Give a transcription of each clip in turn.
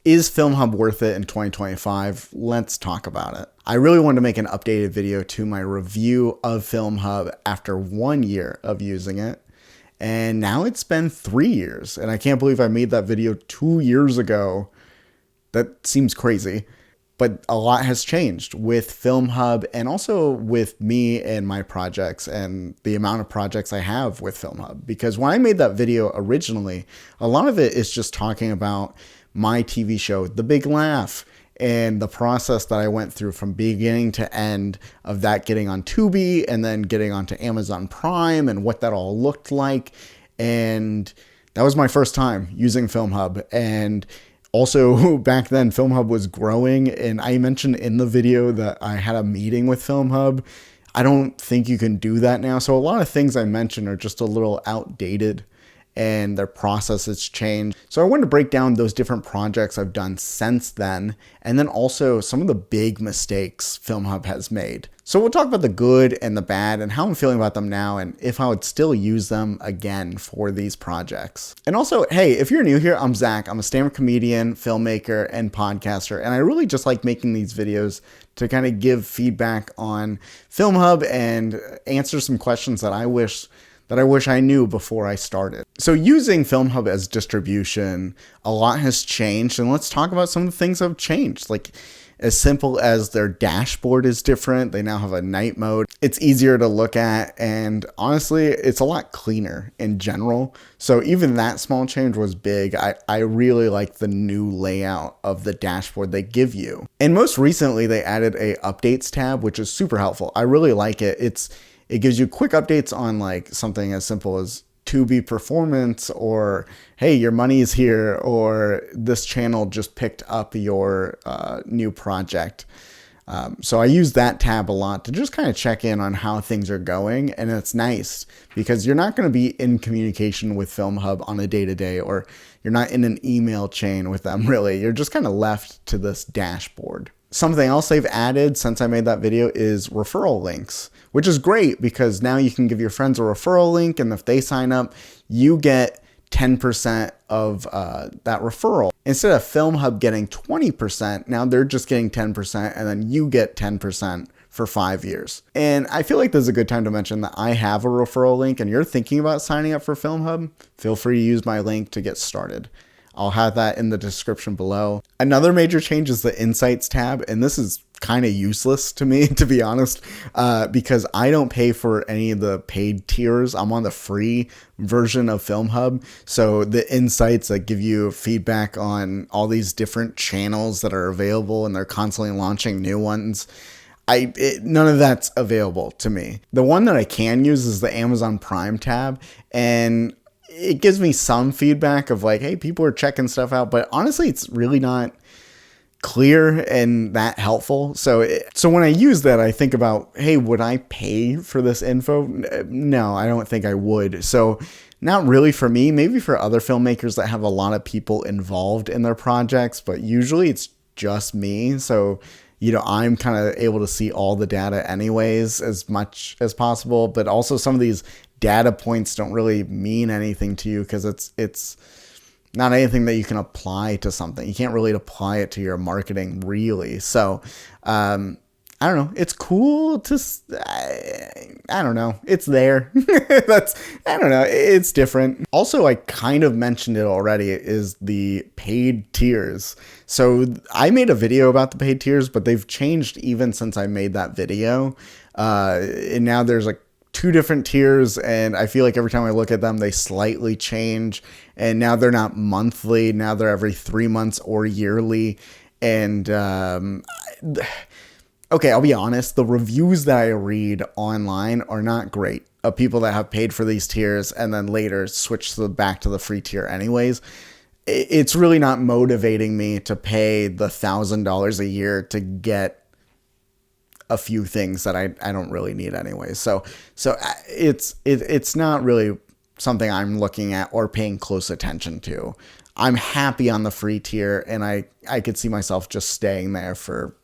Is FilmHub worth it in 2025? Let's talk about it. I really wanted to make an updated video to my review of FilmHub after 1 year of using it. And now it's been 3 years, and I can't believe I made that video 2 years ago. That seems crazy. But a lot has changed with FilmHub and also with me and my projects and the amount of projects I have with FilmHub. Because when I made that video originally, a lot of it is just talking about my TV show, The Big Laugh, and the process that I went through from beginning to end of that getting on Tubi and then getting onto Amazon Prime and what that all looked like. And that was my first time using FilmHub. And also back then FilmHub was growing, and I mentioned in the video that I had a meeting with FilmHub. I don't think you can do that now. So a lot of things I mentioned are just a little outdated and their process has changed. So I wanted to break down those different projects I've done since then, and then also some of the big mistakes FilmHub has made. So we'll talk about the good and the bad and how I'm feeling about them now and if I would still use them again for these projects. And also, hey, if you're new here, I'm Zach. I'm a stand-up comedian, filmmaker, and podcaster, and I really just like making these videos to kind of give feedback on FilmHub and answer some questions that I wish I knew before I started. So using FilmHub as distribution, a lot has changed, and let's talk about some of the things that have changed. Like as simple as their dashboard is different. They now have a night mode. It's easier to look at, and honestly, it's a lot cleaner in general. So even that small change was big. I really like the new layout of the dashboard they give you. And most recently, they added a updates tab, which is super helpful. I really like it. It gives you quick updates on like something as simple as Tubi performance, or hey, your money is here, or this channel just picked up your new project. So I use that tab a lot to just kind of check in on how things are going. And it's nice because you're not going to be in communication with FilmHub on a day-to-day, or you're not in an email chain with them really. You're just kind of left to this dashboard. Something else they've added since I made that video is referral links, which is great because now you can give your friends a referral link, and if they sign up, you get 10% of that referral. Instead of FilmHub getting 20%, now they're just getting 10%, and then you get 10% for 5 years. And I feel like this is a good time to mention that I have a referral link, and you're thinking about signing up for FilmHub, feel free to use my link to get started. I'll have that in the description below. Another major change is the Insights tab, and this is kind of useless to me, to be honest, because I don't pay for any of the paid tiers. I'm on the free version of FilmHub. So the insights that give you feedback on all these different channels that are available, and they're constantly launching new ones, none of that's available to me. The one that I can use is the Amazon Prime tab, and it gives me some feedback of like, hey, people are checking stuff out, but honestly, it's really not clear and that helpful. So when I use that, I think about, hey, would I pay for this info? No, I don't think I would. So not really for me, maybe for other filmmakers that have a lot of people involved in their projects, but usually it's just me. So, I'm kind of able to see all the data anyways, as much as possible, but also some of these data points don't really mean anything to you because it's not anything that you can apply to something. You can't really apply it to your marketing really. So, I don't know. It's cool to, I don't know. It's there. I don't know. It's different. Also, I kind of mentioned it already, is the paid tiers. So I made a video about the paid tiers, but they've changed even since I made that video. And now there's like 2 different tiers, and I feel like every time I look at them, they slightly change. And now they're not monthly. Now they're every 3 months or yearly. And, okay, I'll be honest, the reviews that I read online are not great of people that have paid for these tiers and then later switch back to the free tier anyways. It's really not motivating me to pay the $1,000 a year to get a few things that I don't really need anyway. So it's not really something I'm looking at or paying close attention to. I'm happy on the free tier, and I could see myself just staying there for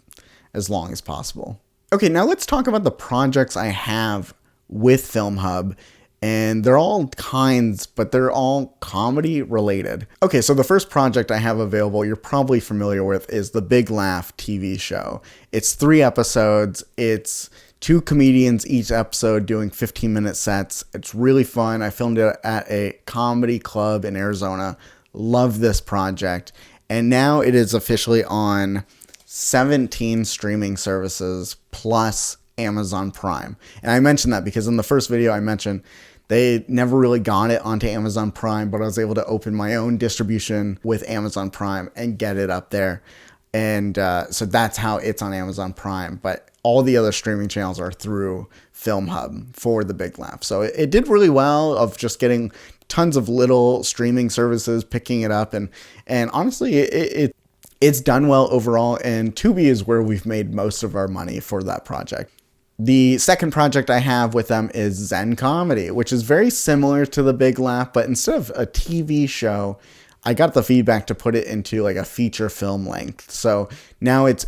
as long as possible. Okay, now let's talk about the projects I have with FilmHub And they're all kinds, but they're all comedy related. Okay, so the first project I have available, you're probably familiar with, is the Big Laugh TV show. It's 3 episodes. It's 2 comedians each episode doing 15-minute sets. It's really fun. I filmed it at a comedy club in Arizona. Love this project. And now it is officially on 17 streaming services plus Amazon Prime. And I mentioned that because in the first video I mentioned they never really got it onto Amazon Prime, but I was able to open my own distribution with Amazon Prime and get it up there. And so that's how it's on Amazon Prime. But all the other streaming channels are through FilmHub for the Big Laugh. So it did really well of just getting tons of little streaming services picking it up. And honestly, it's done well overall. And Tubi is where we've made most of our money for that project. The second project I have with them is Zen Comedy, which is very similar to the Big Laugh, but instead of a TV show, I got the feedback to put it into like a feature film length. So now it's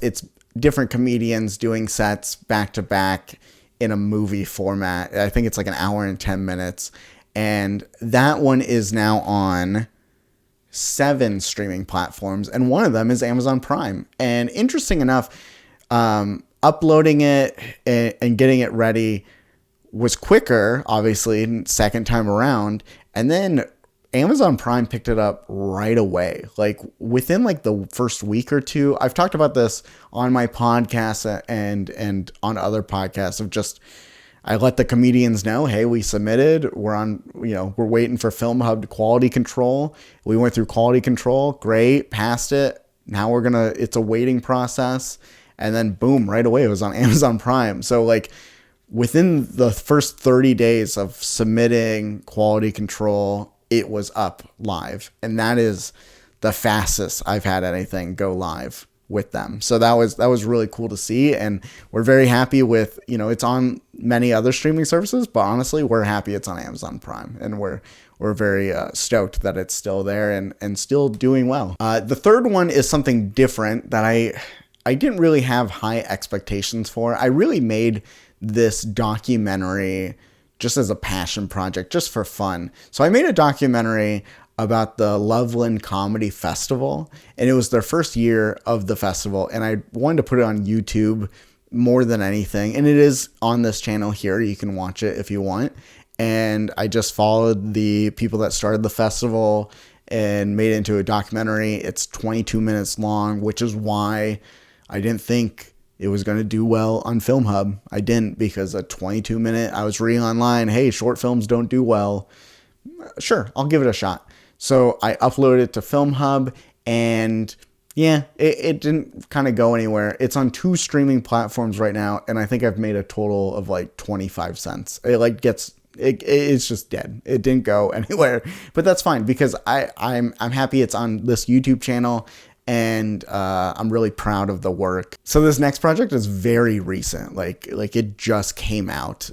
different comedians doing sets back to back in a movie format. I think it's like an hour and 10 minutes. And that one is now on 7 streaming platforms, and one of them is Amazon Prime. And interesting enough, uploading it and getting it ready was quicker, obviously, second time around. And then Amazon Prime picked it up right away, like within like the first week or two. I've talked about this on my podcast and on other podcasts of just, I let the comedians know, hey, we submitted, we're waiting for FilmHub quality control. We went through quality control. Great. Passed it. Now it's a waiting process. And then boom, right away, it was on Amazon Prime. So like within the first 30 days of submitting quality control, it was up live. And that is the fastest I've had anything go live with them. So that was really cool to see. And we're very happy with, it's on many other streaming services, but honestly, we're happy it's on Amazon Prime. And we're very stoked that it's still there and still doing well. The third one is something different that I didn't really have high expectations for. I really made this documentary just as a passion project, just for fun. So I made a documentary about the Loveland Comedy Festival, and it was their first year of the festival, and I wanted to put it on YouTube more than anything, and it is on this channel here. You can watch it if you want. And I just followed the people that started the festival and made it into a documentary. It's 22 minutes long, which is why I didn't think it was going to do well on FilmHub. I didn't, because a 22-minute, I was reading online, hey, short films don't do well. Sure, I'll give it a shot. So I uploaded it to FilmHub, and yeah, it didn't kind of go anywhere. It's on 2 streaming platforms right now, and I think I've made a total of like 25 cents. It's just dead. It didn't go anywhere, but that's fine because I'm happy it's on this YouTube channel. And I'm really proud of the work. So this next project is very recent. Like it just came out.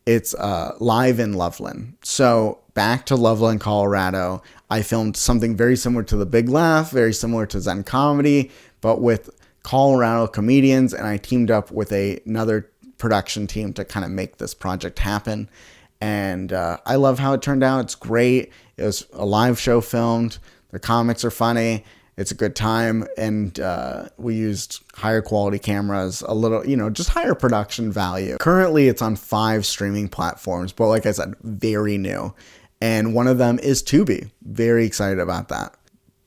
It's live in Loveland. So back to Loveland, Colorado. I filmed something very similar to the Big Laugh, very similar to Zen Comedy, but with Colorado comedians. And I teamed up with another production team to kind of make this project happen. And I love how it turned out. It's great. It was a live show filmed. The comics are funny. It's a good time, and we used higher quality cameras, a little, just higher production value. Currently, it's on 5 streaming platforms, but like I said, very new. And one of them is Tubi. Very excited about that.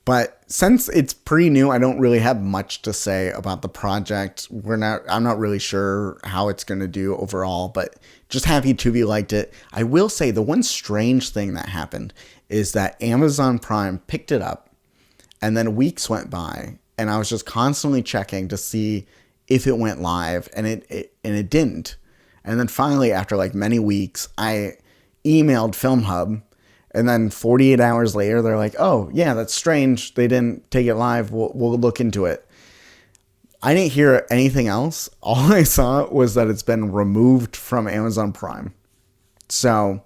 But since it's pretty new, I don't really have much to say about the project. I'm not really sure how it's going to do overall, but just happy Tubi liked it. I will say the one strange thing that happened is that Amazon Prime picked it up. And then weeks went by, and I was just constantly checking to see if it went live, and it didn't. And then finally, after like many weeks, I emailed FilmHub, and then 48 hours later, they're like, "Oh, yeah, that's strange. They didn't take it live. We'll look into it." I didn't hear anything else. All I saw was that it's been removed from Amazon Prime. So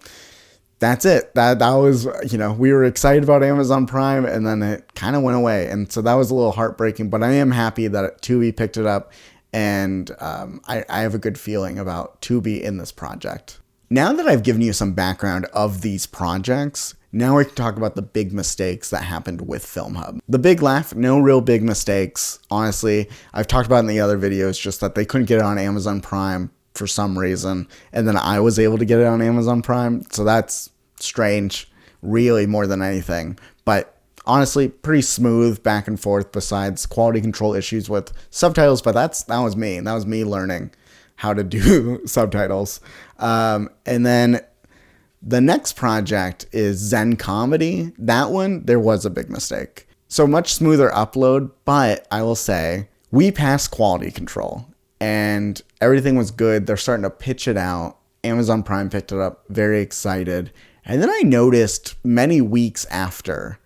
that's it. That was, we were excited about Amazon Prime, and then it kind of went away. And so that was a little heartbreaking, but I am happy that Tubi picked it up, and I have a good feeling about Tubi in this project. Now that I've given you some background of these projects, now we can talk about the big mistakes that happened with FilmHub. The big laugh, no real big mistakes. Honestly, I've talked about in the other videos, just that they couldn't get it on Amazon Prime for some reason. And then I was able to get it on Amazon Prime. So that's strange, really, more than anything. But honestly, pretty smooth back and forth, besides quality control issues with subtitles. But that was me. That was me learning how to do subtitles. And then the next project is Zen Comedy. That one, there was a big mistake. So much smoother upload, but I will say we passed quality control and everything was good. They're starting to pitch it out. Amazon Prime picked it up. Very excited. And then I noticed many weeks after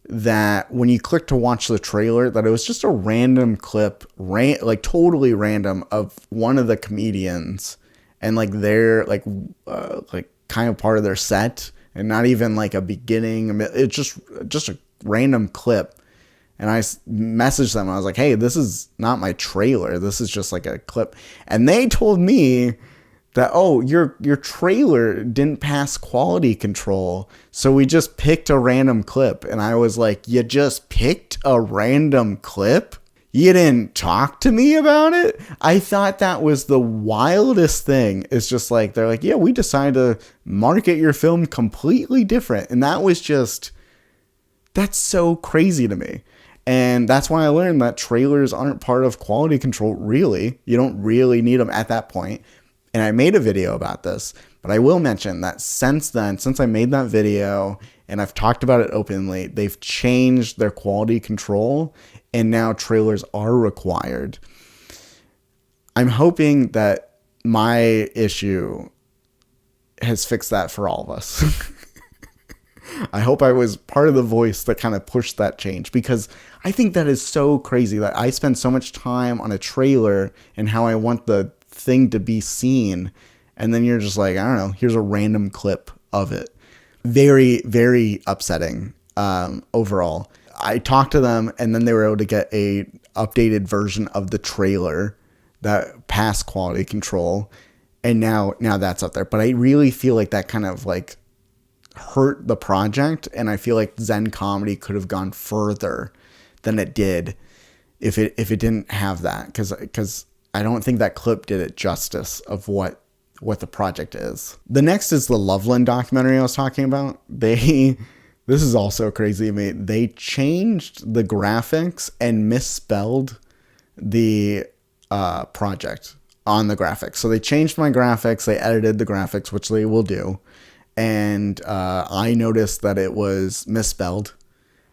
that when you click to watch the trailer, that it was just a random clip, like totally random, of one of the comedians, and like they're like kind of part of their set, and not even like a beginning. It's just a random clip. And I messaged them. I was like, "Hey, this is not my trailer. This is just like a clip." And they told me that, "Oh, your trailer didn't pass quality control, so we just picked a random clip." And I was like, "You just picked a random clip? You didn't talk to me about it?" I thought that was the wildest thing. It's just like, they're like, "Yeah, we decided to market your film completely different." And that was just, that's so crazy to me. And that's why I learned that trailers aren't part of quality control, really. You don't really need them at that point. And I made a video about this, but I will mention that since then, since I made that video and I've talked about it openly, they've changed their quality control and now trailers are required. I'm hoping that my issue has fixed that for all of us. I hope I was part of the voice that kind of pushed that change, because I think that is so crazy that I spend so much time on a trailer and how I want the thing to be seen, and then you're just like, I don't know, here's a random clip of it. Very, very upsetting overall. I talked to them, and then they were able to get a updated version of the trailer that passed quality control, and now that's up there. But I really feel like that kind of like hurt the project, and I feel like Zen Comedy could have gone further than it did if it didn't have that, because I don't think that clip did it justice of what the project is. The next is the Loveland documentary I was talking about. This is also crazy to me. They changed the graphics and misspelled the project on the graphics. So they changed my graphics. They edited the graphics, which they will do. And I noticed that it was misspelled.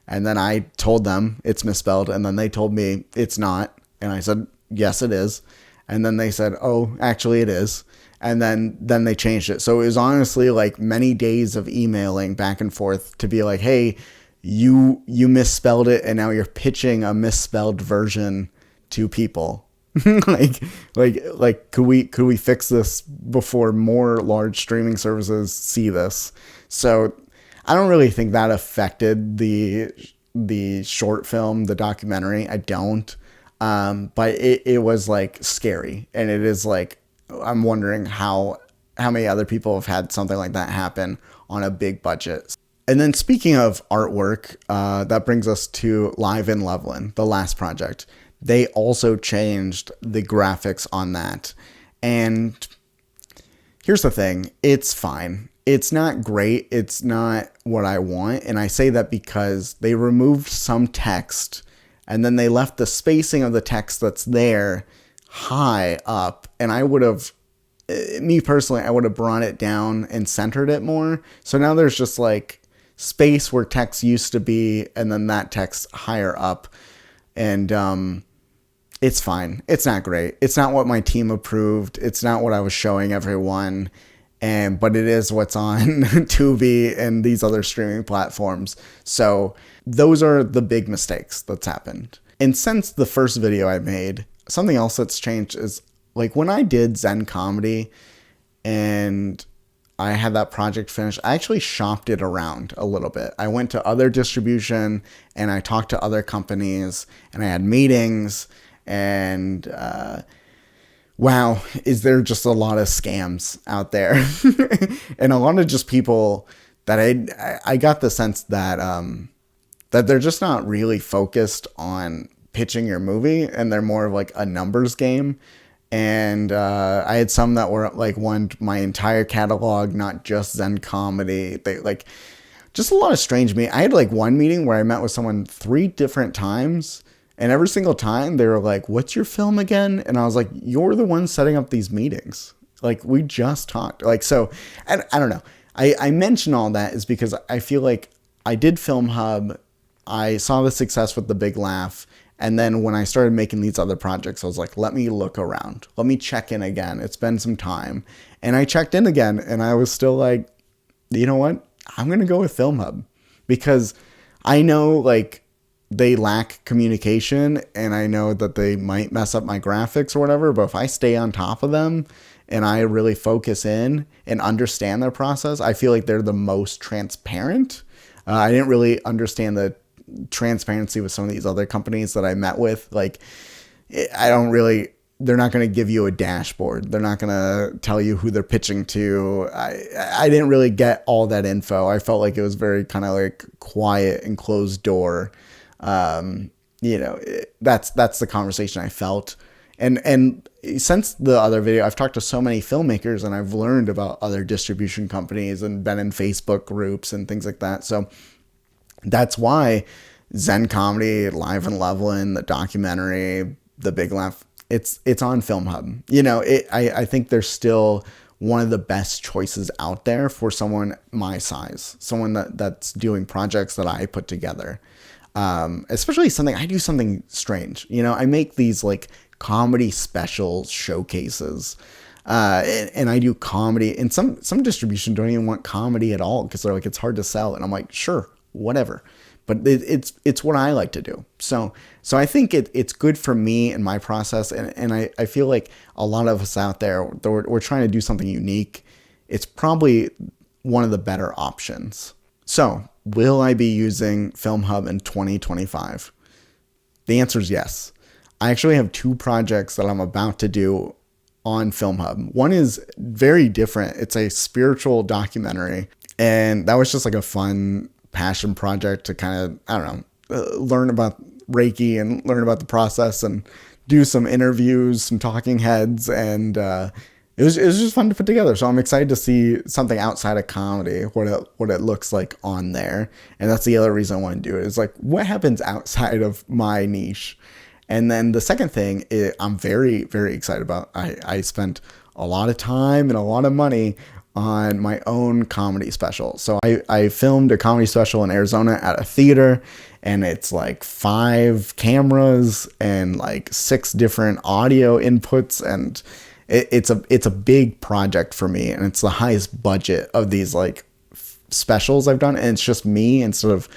And then I told them it's misspelled. And then they told me it's not. And I said, yes, it is. And then they said, oh, actually it is. And then they changed it. So it was honestly like many days of emailing back and forth to be like, hey, you misspelled it, and now you're pitching a misspelled version to people. like could we fix this before more large streaming services see this? So I don't really think that affected the short film, the documentary. I don't. But it was like scary, and it is like, I'm wondering how many other people have had something like that happen on a big budget. And then speaking of artwork, that brings us to Live in Loveland, the last project. They also changed the graphics on that. And here's the thing, it's fine. It's not great. It's not what I want. And I say that because they removed some text, and then they left the spacing of the text that's there high up. And I would have, me personally, I would have brought it down and centered it more. So now there's just like space where text used to be, and then that text higher up. And it's fine. It's not great. It's not what my team approved. It's not what I was showing everyone. But it is what's on Tubi and these other streaming platforms. So those are the big mistakes that's happened. And since the first video I made, something else that's changed is, like, when I did Zen Comedy and I had that project finished, I actually shopped it around a little bit. I went to other distribution and I talked to other companies, and I had meetings, and wow, is there just a lot of scams out there and a lot of just people that I got the sense that that they're just not really focused on pitching your movie, and they're more of like a numbers game. And I had some that were like wanted my entire catalog, not just Zen Comedy. They like just a lot of strange meetings. I had like one meeting where I met with someone 3 different times, and every single time they were like, "What's your film again?" And I was like, "You're the one setting up these meetings. Like, we just talked." Like, so, and I don't know. I mention all that is because I feel like I did FilmHub. I saw the success with The Big Laugh. And then when I started making these other projects, I was like, let me look around. Let me check in again. It's been some time. And I checked in again, and I was still like, you know what? I'm going to go with FilmHub, because I know like they lack communication, and I know that they might mess up my graphics or whatever. But if I stay on top of them and I really focus in and understand their process, I feel like they're the most transparent. I didn't really understand the transparency with some of these other companies that I met with. Like, they're not going to give you a dashboard. They're not going to tell you who they're pitching to. I didn't really get all that info. I felt like it was very kind of like quiet and closed door. That's the conversation I felt. And since the other video, I've talked to so many filmmakers, and I've learned about other distribution companies and been in Facebook groups and things like that. So that's why Zen Comedy, Live and Loveland, the documentary, The Big Laugh, it's on FilmHub. I think they're still one of the best choices out there for someone my size, someone that's doing projects that I put together. Especially I do something strange. I make these like comedy special showcases. And I do comedy, and some distribution don't even want comedy at all, because they're like, it's hard to sell. And I'm like, sure, whatever. But it's what I like to do. So I think it's good for me and my process. And I feel like a lot of us out there, we're trying to do something unique. It's probably one of the better options. So will I be using FilmHub in 2025? The answer is yes. I actually have 2 projects that I'm about to do on FilmHub. One is very different. It's a spiritual documentary, and that was just like a fun passion project to kind of, learn about Reiki and learn about the process and do some interviews, some talking heads, and it was just fun to put together. So I'm excited to see something outside of comedy, what it looks like on there. And that's the other reason I want to do it, is like, what happens outside of my niche? And then the second thing I'm very, very excited about. I spent a lot of time and a lot of money on my own comedy special. So I filmed a comedy special in Arizona at a theater, and it's like 5 cameras and like 6 different audio inputs, and it's a big project for me, and it's the highest budget of these like specials I've done, and it's just me instead of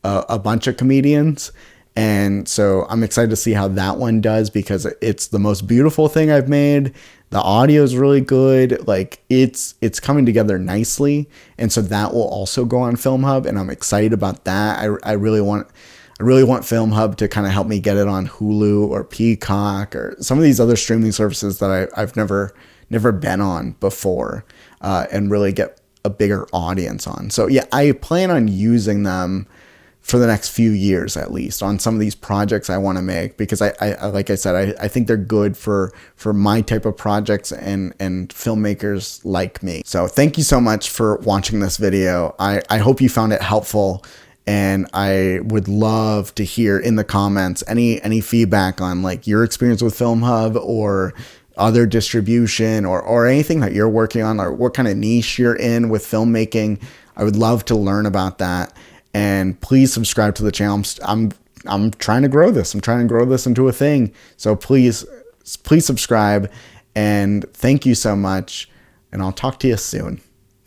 a bunch of comedians. And so I'm excited to see how that one does, because it's the most beautiful thing I've made. The audio is really good. Like, it's coming together nicely. And so that will also go on FilmHub, and I'm excited about that. I really want FilmHub to kind of help me get it on Hulu or Peacock or some of these other streaming services that I've never been on before, and really get a bigger audience on. So yeah, I plan on using them for the next few years, at least, on some of these projects I want to make, because I like I said, I think they're good for my type of projects and filmmakers like me. So thank you so much for watching this video. I hope you found it helpful, and I would love to hear in the comments any feedback on like your experience with FilmHub or other distribution or anything that you're working on, or what kind of niche you're in with filmmaking. I would love to learn about that. And please subscribe to the channel. I'm trying to grow this. I'm trying to grow this into a thing. So please subscribe, and thank you so much. And I'll talk to you soon.